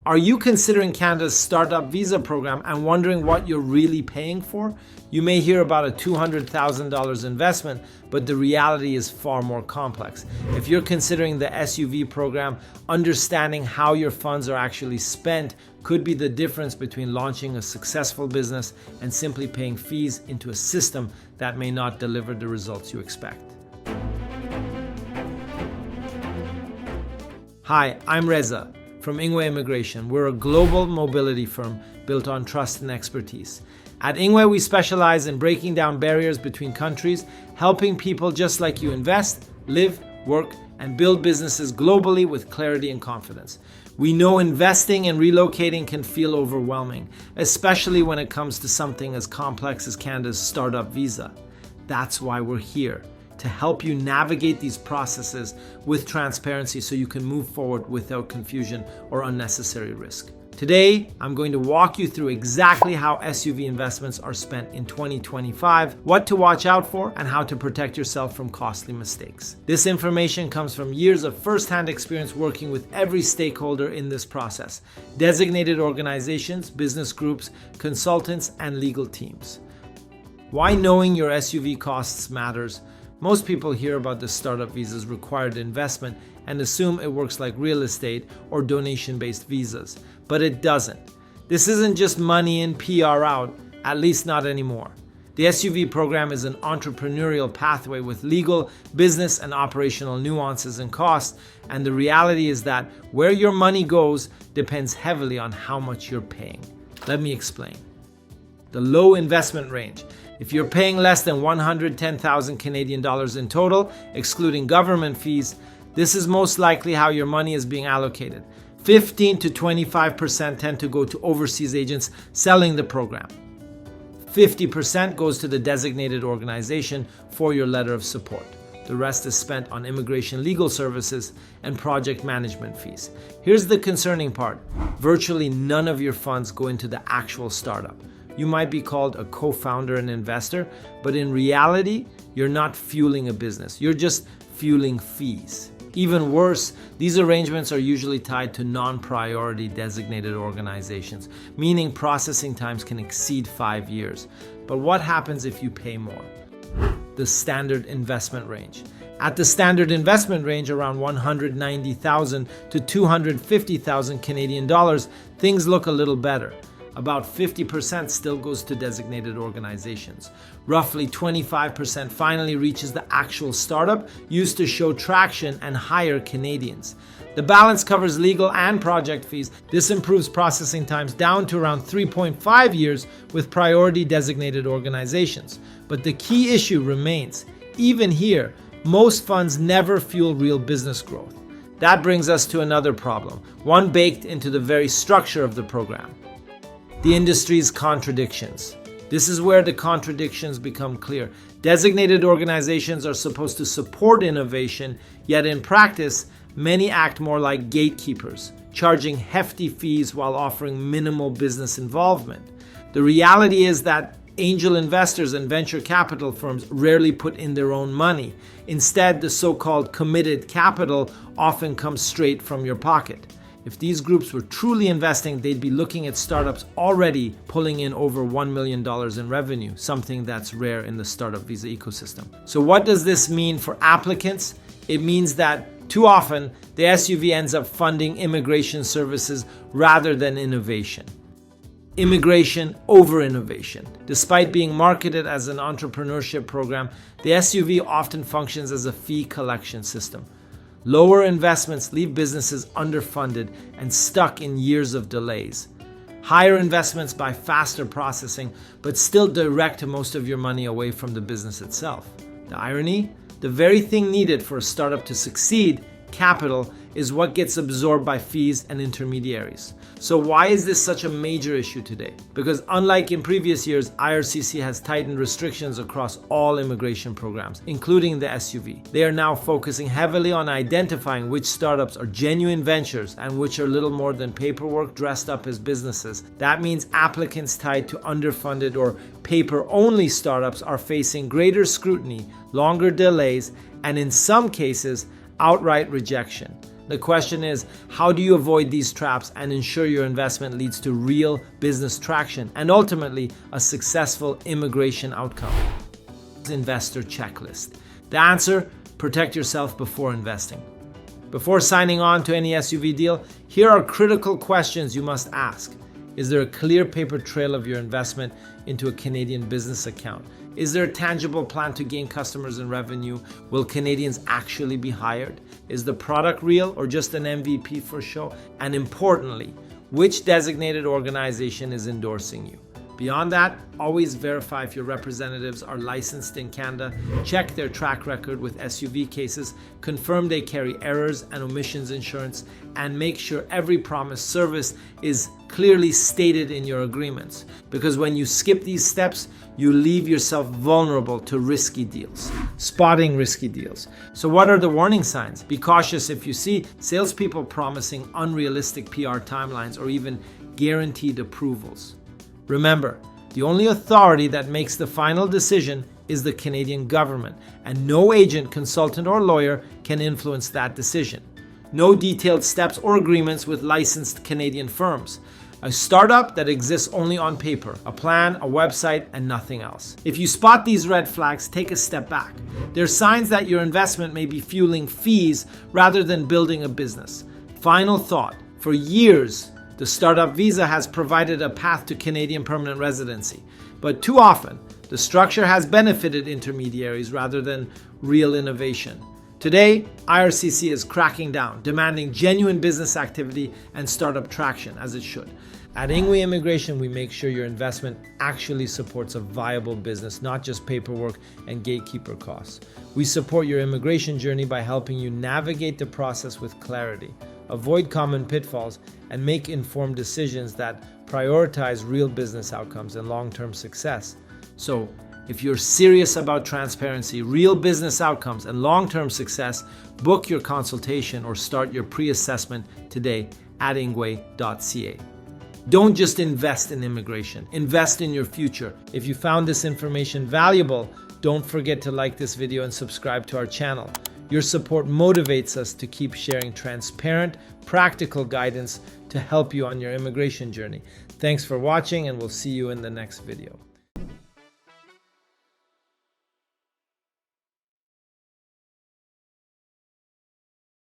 Are you considering Canada's startup visa program and wondering what you're really paying for? You may hear about a $200,000 investment, but the reality is far more complex. If you're considering the SUV program, understanding how your funds are actually spent could be the difference between launching a successful business and simply paying fees into a system that may not deliver the results you expect. Hi, I'm Reza from Ingwe Immigration. We're a global mobility firm built on trust and expertise. At Ingwe, we specialize in breaking down barriers between countries, helping people just like you invest, live, work, and build businesses globally with clarity and confidence. We know investing and relocating can feel overwhelming, especially when it comes to something as complex as Canada's startup visa. That's why we're here, to help you navigate these processes with transparency so you can move forward without confusion or unnecessary risk. Today, I'm going to walk you through exactly how SUV investments are spent in 2025, what to watch out for, and how to protect yourself from costly mistakes. This information comes from years of first-hand experience working with every stakeholder in this process: designated organizations, business groups, consultants, and legal teams. Why knowing your SUV costs matters. Most people hear about the startup visa's required investment and assume it works like real estate or donation-based visas, but it doesn't. This isn't just money in, PR out, at least not anymore. The SUV program is an entrepreneurial pathway with legal, business, and operational nuances and costs, and the reality is that where your money goes depends heavily on how much you're paying. Let me explain. The low investment range. If you're paying less than 110,000 Canadian dollars in total, excluding government fees, this is most likely how your money is being allocated. 15 to 25% tend to go to overseas agents selling the program. 50% goes to the designated organization for your letter of support. The rest is spent on immigration legal services and project management fees. Here's the concerning part. Virtually none of your funds go into the actual startup. You might be called a co-founder and investor, but in reality, you're not fueling a business. You're just fueling fees. Even worse, these arrangements are usually tied to non-priority designated organizations, meaning processing times can exceed 5 years. But what happens if you pay more? The standard investment range. At the standard investment range, around 190,000 to 250,000 Canadian dollars, things look a little better. About 50% still goes to designated organizations. Roughly 25% finally reaches the actual startup, used to show traction and hire Canadians. The balance covers legal and project fees. This improves processing times down to around 3.5 years with priority designated organizations. But the key issue remains. Even here, most funds never fuel real business growth. That brings us to another problem, one baked into the very structure of the program. The industry's contradictions. This is where the contradictions become clear. Designated organizations are supposed to support innovation, yet in practice, many act more like gatekeepers, charging hefty fees while offering minimal business involvement. The reality is that angel investors and venture capital firms rarely put in their own money. Instead, the so-called committed capital often comes straight from your pocket. If these groups were truly investing, they'd be looking at startups already pulling in over $1 million in revenue, something that's rare in the startup visa ecosystem. So what does this mean for applicants? It means that too often the SUV ends up funding immigration services rather than innovation. Immigration over innovation. Despite being marketed as an entrepreneurship program, the SUV often functions as a fee collection system. Lower investments leave businesses underfunded and stuck in years of delays. Higher investments buy faster processing, but still direct most of your money away from the business itself. The irony? The very thing needed for a startup to succeed, capital, is what gets absorbed by fees and intermediaries. So why is this such a major issue today? Because unlike in previous years, IRCC has tightened restrictions across all immigration programs, including the SUV. They are now focusing heavily on identifying which startups are genuine ventures and which are little more than paperwork dressed up as businesses. That means applicants tied to underfunded or paper-only startups are facing greater scrutiny, longer delays, and in some cases, outright rejection. The question is, how do you avoid these traps and ensure your investment leads to real business traction and ultimately a successful immigration outcome? Investor checklist. The answer: protect yourself before investing. Before signing on to any SUV deal, here are critical questions you must ask. Is there a clear paper trail of your investment into a Canadian business account? Is there a tangible plan to gain customers and revenue? Will Canadians actually be hired? Is the product real or just an MVP for show? And importantly, which designated organization is endorsing you? Beyond that, always verify if your representatives are licensed in Canada, check their track record with SUV cases, confirm they carry errors and omissions insurance, and make sure every promised service is clearly stated in your agreements. Because when you skip these steps, you leave yourself vulnerable to risky deals. Spotting risky deals. So what are the warning signs? Be cautious if you see salespeople promising unrealistic PR timelines or even guaranteed approvals. Remember, the only authority that makes the final decision is the Canadian government, and no agent, consultant, or lawyer can influence that decision. No detailed steps or agreements with licensed Canadian firms. A startup that exists only on paper, a plan, a website, and nothing else. If you spot these red flags, take a step back. They're signs that your investment may be fueling fees rather than building a business. Final thought: for years, the startup visa has provided a path to Canadian permanent residency, but too often, the structure has benefited intermediaries rather than real innovation. Today, IRCC is cracking down, demanding genuine business activity and startup traction, as it should. At Ingwe Immigration, we make sure your investment actually supports a viable business, not just paperwork and gatekeeper costs. We support your immigration journey by helping you navigate the process with clarity, avoid common pitfalls, and make informed decisions that prioritize real business outcomes and long-term success. So, if you're serious about transparency, real business outcomes, and long-term success, book your consultation or start your pre-assessment today at ingwe.ca. Don't just invest in immigration, invest in your future. If you found this information valuable, don't forget to like this video and subscribe to our channel. Your support motivates us to keep sharing transparent, practical guidance to help you on your immigration journey. Thanks for watching, and we'll see you in the next video.